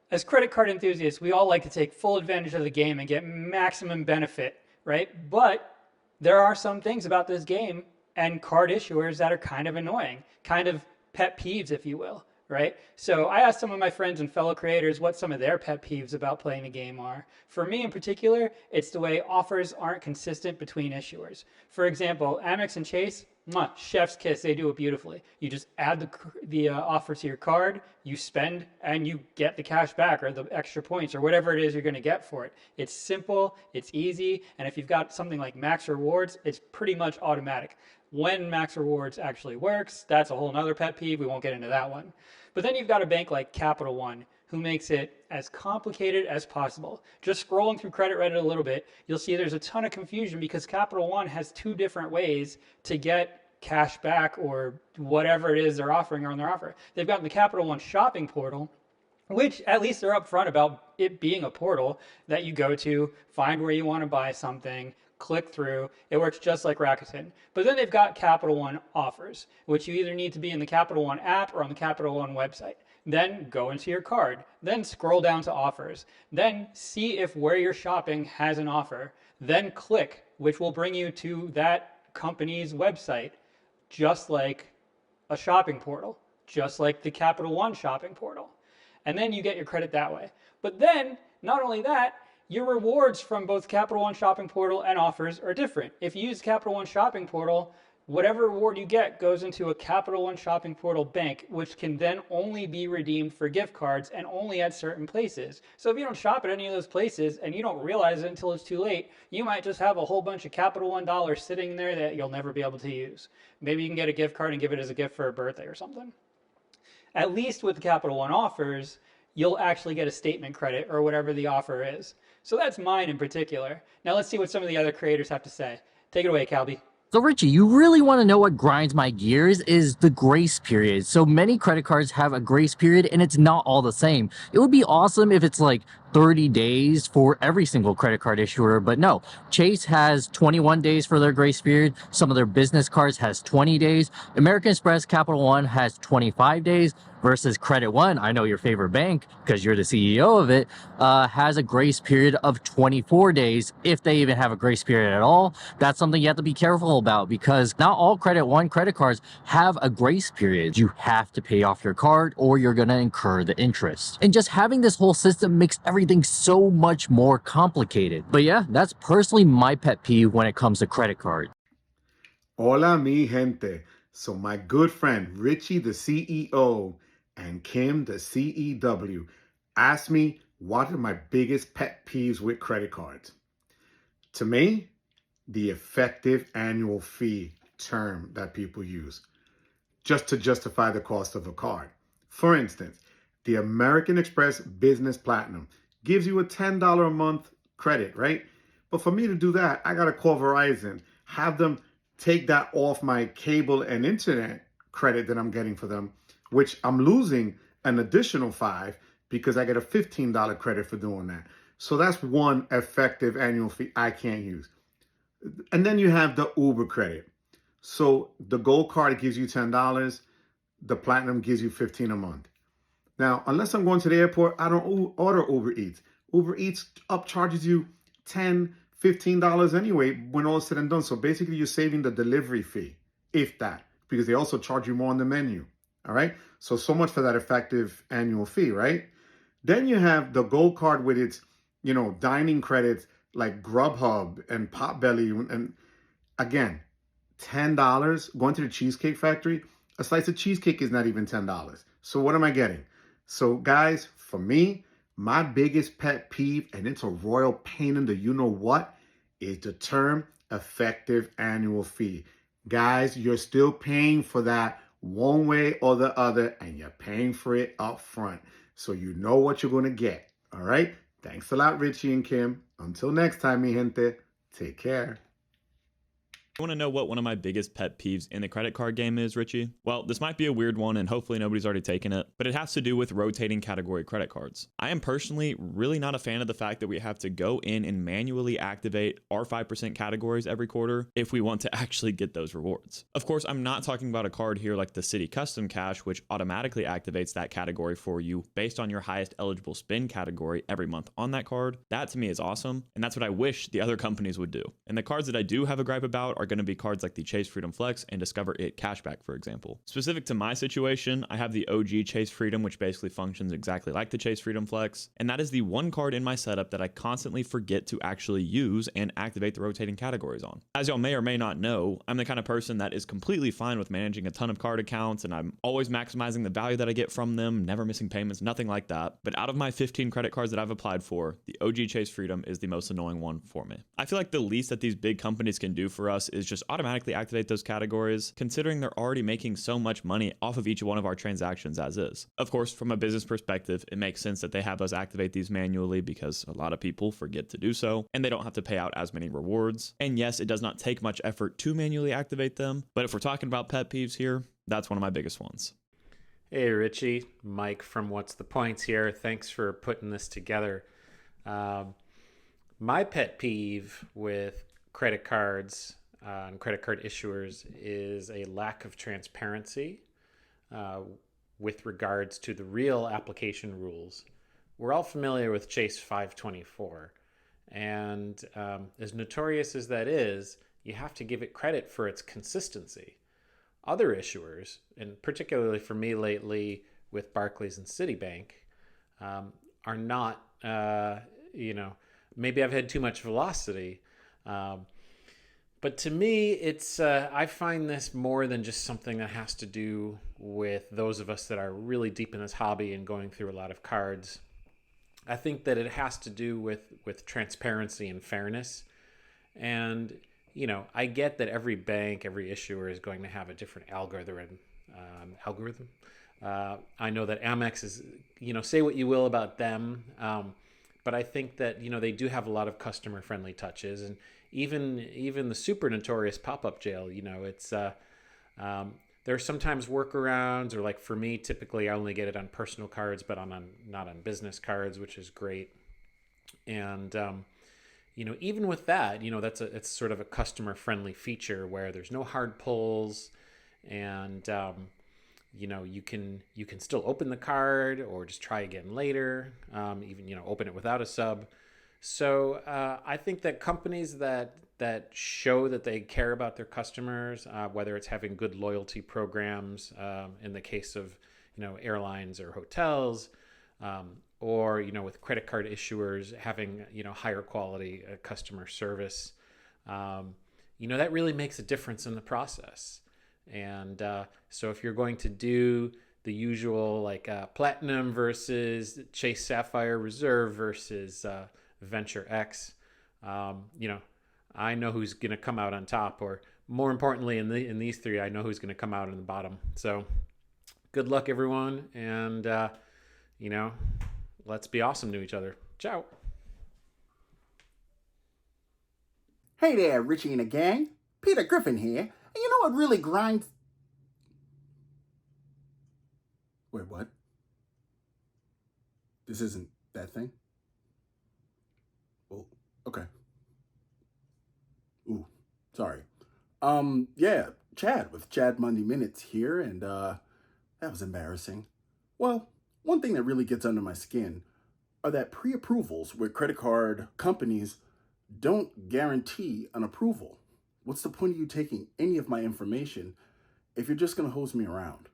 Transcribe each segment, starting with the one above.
As credit card enthusiasts, we all like to take full advantage of the game and get maximum benefit, right? But there are some things about this game and card issuers that are kind of annoying, kind of pet peeves, if you will, right? So I asked some of my friends and fellow creators what some of their pet peeves about playing the game are. For me in particular, it's the way offers aren't consistent between issuers. For example, Amex and Chase, mwah, chef's kiss, they do it beautifully. You just add the offer to your card, you spend, and you get the cash back or the extra points or whatever it is you're going to get for it. It's simple, it's easy, and if you've got something like Max Rewards, it's pretty much automatic. When Max Rewards actually works, that's a whole nother pet peeve. We won't get into that one. But then you've got a bank like Capital One who makes it as complicated as possible. Just scrolling through credit Reddit a little bit, you'll see there's a ton of confusion because Capital One has two different ways to get cash back or whatever it is they're offering on their offer. They've got the Capital One shopping portal, which at least they're upfront about it being a portal that you go to, find where you want to buy something, click through. It works just like Rakuten. But then they've got Capital One offers, which you either need to be in the Capital One app or on the Capital One website. Then go into your card. Then scroll down to offers. Then see if where you're shopping has an offer. Then click, which will bring you to that company's website, just like a shopping portal, just like the Capital One shopping portal. And then you get your credit that way. But then, not only that, your rewards from both Capital One Shopping Portal and offers are different. If you use Capital One Shopping Portal, whatever reward you get goes into a Capital One Shopping Portal bank, which can then only be redeemed for gift cards and only at certain places. So if you don't shop at any of those places and you don't realize it until it's too late, you might just have a whole bunch of Capital One dollars sitting there that you'll never be able to use. Maybe you can get a gift card and give it as a gift for a birthday or something. At least with the Capital One offers, you'll actually get a statement credit or whatever the offer is. So that's mine in particular. Now let's see what some of the other creators have to say. Take it away, Calby. So Richie, you really want to know what grinds my gears is the grace period. So many credit cards have a grace period and it's not all the same. It would be awesome if it's like 30 days for every single credit card issuer, but no. Chase has 21 days for their grace period. Some of their business cards has 20 days. American Express Capital One has 25 days versus Credit One, I know your favorite bank because you're the CEO of it, has a grace period of 24 days if they even have a grace period at all. That's something you have to be careful about because not all Credit One credit cards have a grace period. You have to pay off your card or you're going to incur the interest. And just having this whole system makes everything so much more complicated. But yeah, that's personally my pet peeve when it comes to credit cards. Hola, mi gente. So my good friend Richie, the CEO, and Kim, the CEW, asked me what are my biggest pet peeves with credit cards. To me, the effective annual fee term that people use just to justify the cost of a card. For instance, the American Express Business Platinum gives you a $10 a month credit, right? But for me to do that, I got to call Verizon, have them take that off my cable and internet credit that I'm getting for them, which I'm losing an additional $5 because I get a $15 credit for doing that. So that's one effective annual fee I can't use. And then you have the Uber credit. So the gold card gives you $10, the platinum gives you $15 a month. Now, unless I'm going to the airport, I don't order Uber Eats. Uber Eats upcharges you $10, $15 anyway when all is said and done. So basically you're saving the delivery fee, if that, because they also charge you more on the menu. All right. So much for that effective annual fee, right? Then you have the gold card with its, dining credits like Grubhub and Potbelly. And again, $10 going to the Cheesecake Factory. A slice of cheesecake is not even $10. So what am I getting? So guys, for me, my biggest pet peeve, and it's a royal pain in the you-know-what, is the term effective annual fee. Guys, you're still paying for that one way or the other, and you're paying for it up front. So you know what you're going to get. All right? Thanks a lot, Richie and Kim. Until next time, mi gente, take care. You want to know what one of my biggest pet peeves in the credit card game is, Richie? Well, this might be a weird one and hopefully nobody's already taken it, but it has to do with rotating category credit cards. I am personally really not a fan of the fact that we have to go in and manually activate our 5% categories every quarter if we want to actually get those rewards. Of course, I'm not talking about a card here like the City Custom Cash, which automatically activates that category for you based on your highest eligible spend category every month on that card. That to me is awesome, and that's what I wish the other companies would do. And the cards that I do have a gripe about are going to be cards like the Chase Freedom Flex and Discover It Cashback, for example. Specific to my situation, I have the OG Chase Freedom, which basically functions exactly like the Chase Freedom Flex, and that is the one card in my setup that I constantly forget to actually use and activate the rotating categories on. As y'all may or may not know, I'm the kind of person that is completely fine with managing a ton of card accounts, and I'm always maximizing the value that I get from them, never missing payments, nothing like that. But out of my 15 credit cards that I've applied for, the OG Chase Freedom is the most annoying one for me. I feel like the least that these big companies can do for us is just automatically activate those categories, considering they're already making so much money off of each one of our transactions as is. Of course, from a business perspective, it makes sense that they have us activate these manually because a lot of people forget to do so, and they don't have to pay out as many rewards. And yes, it does not take much effort to manually activate them, but if we're talking about pet peeves here, that's one of my biggest ones. Hey, Richie. Mike from What's the Points here. Thanks for putting this together. My pet peeve with credit cards and credit card issuers is a lack of transparency with regards to the real application rules. We're all familiar with Chase 524, and as notorious as that is, you have to give it credit for its consistency. Other issuers, and particularly for me lately with Barclays and Citibank, are not, maybe I've had too much velocity. But to me, it's I find this more than just something that has to do with those of us that are really deep in this hobby and going through a lot of cards. I think that it has to do with transparency and fairness. And, I get that every bank, every issuer is going to have a different algorithm. I know that Amex is, say what you will about them. But I think that, they do have a lot of customer friendly touches. And even the super notorious pop-up jail, it's there are sometimes workarounds, or like for me, typically I only get it on personal cards, but not on business cards, which is great. And even with that, it's sort of a customer friendly feature where there's no hard pulls, and you can still open the card or just try again later, even open it without a sub. So I think that companies that show that they care about their customers, whether it's having good loyalty programs in the case of airlines or hotels, or with credit card issuers having higher quality customer service, that really makes a difference in the process. And so if you're going to do the usual like Platinum versus Chase Sapphire Reserve versus Venture X, I know who's going to come out on top, or more importantly, in these three, I know who's going to come out in the bottom. So good luck, everyone. And, let's be awesome to each other. Ciao. Hey there, Richie and the gang. Peter Griffin here. And you know what really grinds... Wait, what? This isn't that thing? Oh, okay. Ooh, sorry. Yeah, Chad with Chad Monday Minutes here, and that was embarrassing. Well, one thing that really gets under my skin are that pre-approvals where credit card companies don't guarantee an approval. What's the point of you taking any of my information if you're just going to hose me around?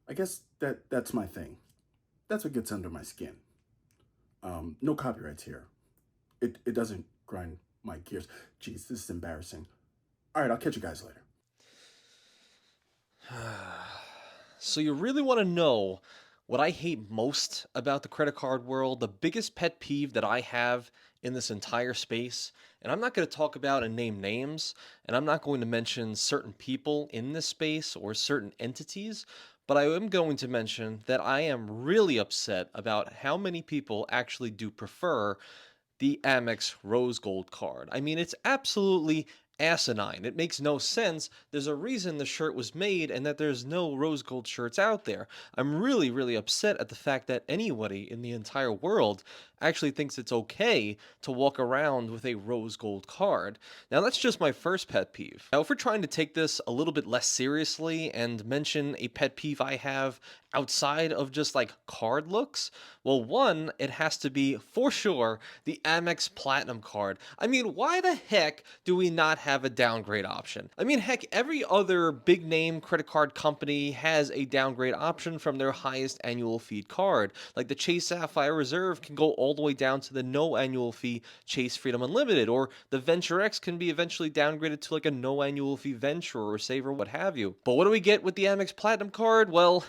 I guess that's my thing. That's what gets under my skin. No copyrights here. It doesn't grind my gears. Jeez, this is embarrassing. All right, I'll catch you guys later. So you really want to know what I hate most about the credit card world, the biggest pet peeve that I have in this entire space, and I'm not going to talk about and name names, and I'm not going to mention certain people in this space or certain entities, but I am going to mention that I am really upset about how many people actually do prefer the Amex Rose Gold card. I mean, it's absolutely asinine. It makes no sense. There's a reason the shirt was made and that there's no rose gold shirts out there. I'm really, really upset at the fact that anybody in the entire world actually thinks it's okay to walk around with a rose gold card. Now, that's just my first pet peeve. Now, if we're trying to take this a little bit less seriously and mention a pet peeve I have outside of just like card looks, well, one, it has to be for sure the Amex Platinum card. I mean, why the heck do we not have a downgrade option? I mean, heck, every other big name credit card company has a downgrade option from their highest annual fee card. Like the Chase Sapphire Reserve can go all the way down to the no annual fee Chase Freedom Unlimited, or the Venture X can be eventually downgraded to like a no annual fee Venture or Saver, what have you. But what do we get with the Amex Platinum card? Well,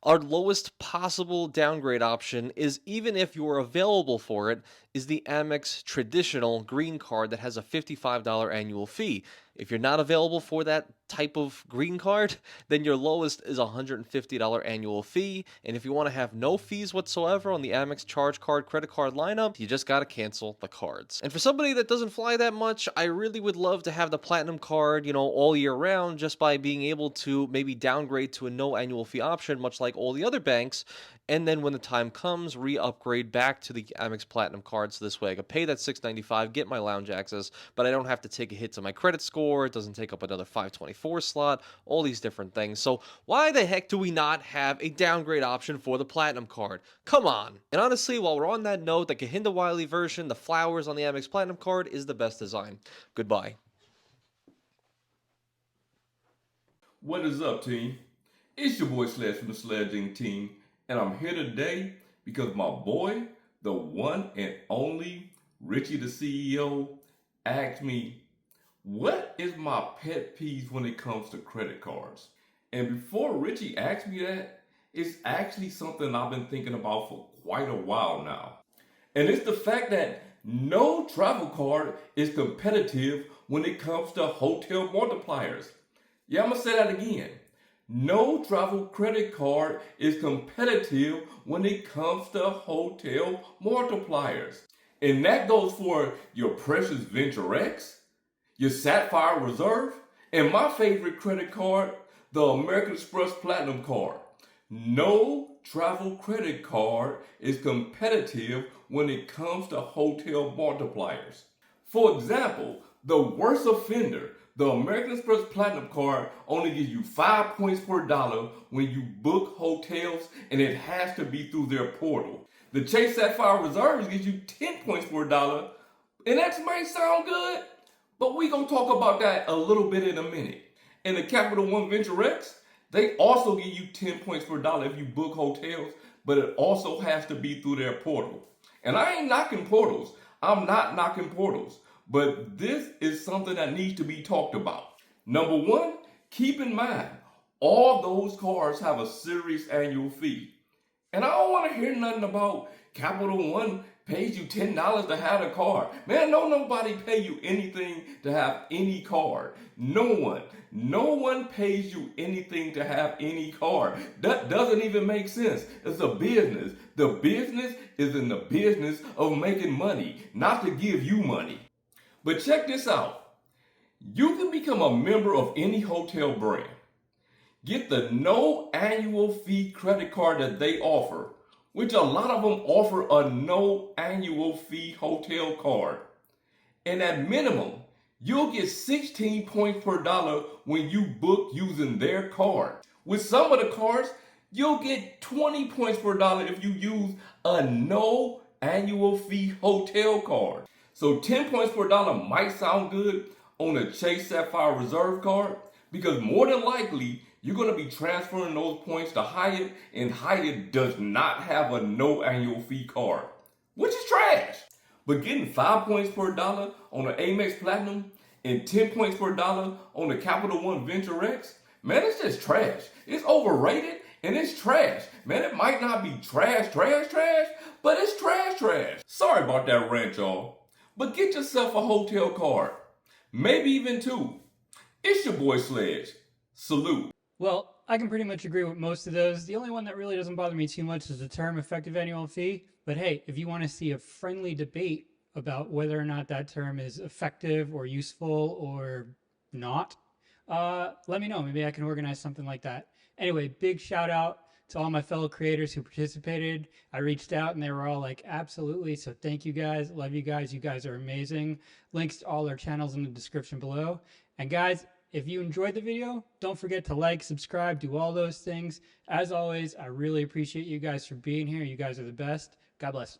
our lowest possible downgrade option is, even if you're available for it, is the Amex traditional green card that has a $55 annual fee. If you're not available for that type of green card, then your lowest is a $150 annual fee. And if you want to have no fees whatsoever on the Amex Charge Card credit card lineup, you just got to cancel the cards. And for somebody that doesn't fly that much, I really would love to have the Platinum card, all year round, just by being able to maybe downgrade to a no annual fee option, much like all the other banks. And then when the time comes, re-upgrade back to the Amex Platinum card. So this way I could pay that $6.95, get my lounge access, but I don't have to take a hit to my credit score. It doesn't take up another 524 slot, all these different things. So why the heck do we not have a downgrade option for the Platinum card? Come on. And honestly, while we're on that note, the Kahinda Wiley version, the flowers on the Amex Platinum card, is the best design. Goodbye. What is up, team? It's your boy Sledge from the Sledging Team, and I'm here today because my boy, the one and only Richie the CEO, asked me, what is my pet peeve when it comes to credit cards? And before Richie asked me that, it's actually something I've been thinking about for quite a while now. And it's the fact that no travel card is competitive when it comes to hotel multipliers. Yeah, I'm gonna say that again. No travel credit card is competitive when it comes to hotel multipliers. And that goes for your precious Venture X, your Sapphire Reserve, and my favorite credit card, the American Express Platinum card. No travel credit card is competitive when it comes to hotel multipliers. For example, the worst offender, the American Express Platinum card, only gives you 5 points per dollar when you book hotels, and it has to be through their portal. The Chase Sapphire Reserves gives you 10 points per dollar, and that might sound good, but we're going to talk about that a little bit in a minute. And the Capital One Venture X, they also give you 10 points per dollar if you book hotels, but it also has to be through their portal. And I ain't knocking portals. I'm not knocking portals. But this is something that needs to be talked about. Number one, keep in mind, all those cards have a serious annual fee. And I don't want to hear nothing about Capital One pays you $10 to have a card. Man, don't nobody pay you anything to have any card. No one pays you anything to have any card. That doesn't even make sense. It's a business. The business is in the business of making money, not to give you money. But check this out. You can become a member of any hotel brand. Get the no annual fee credit card that they offer, which a lot of them offer a no annual fee hotel card. And at minimum, you'll get 16 points per dollar when you book using their card. With some of the cards, you'll get 20 points per dollar if you use a no annual fee hotel card. So 10 points per dollar might sound good on a Chase Sapphire Reserve card, because more than likely, you're going to be transferring those points to Hyatt, and Hyatt does not have a no annual fee card, which is trash. But getting 5 points per dollar on an Amex Platinum and 10 points per dollar on the Capital One Venture X, man, it's just trash. It's overrated and it's trash. Man, it might not be trash, but it's trash. Sorry about that rant, y'all. But get yourself a hotel card. Maybe even two. It's your boy Sledge. Salute. Well, I can pretty much agree with most of those. The only one that really doesn't bother me too much is the term effective annual fee. But hey, if you want to see a friendly debate about whether or not that term is effective or useful or not, let me know. Maybe I can organize something like that. Anyway, big shout out to all my fellow creators who participated. I reached out and they were all like, absolutely. So thank you guys. Love you guys. You guys are amazing. Links to all our channels in the description below. And guys, if you enjoyed the video, don't forget to like, subscribe, do all those things. As always, I really appreciate you guys for being here. You guys are the best. God bless.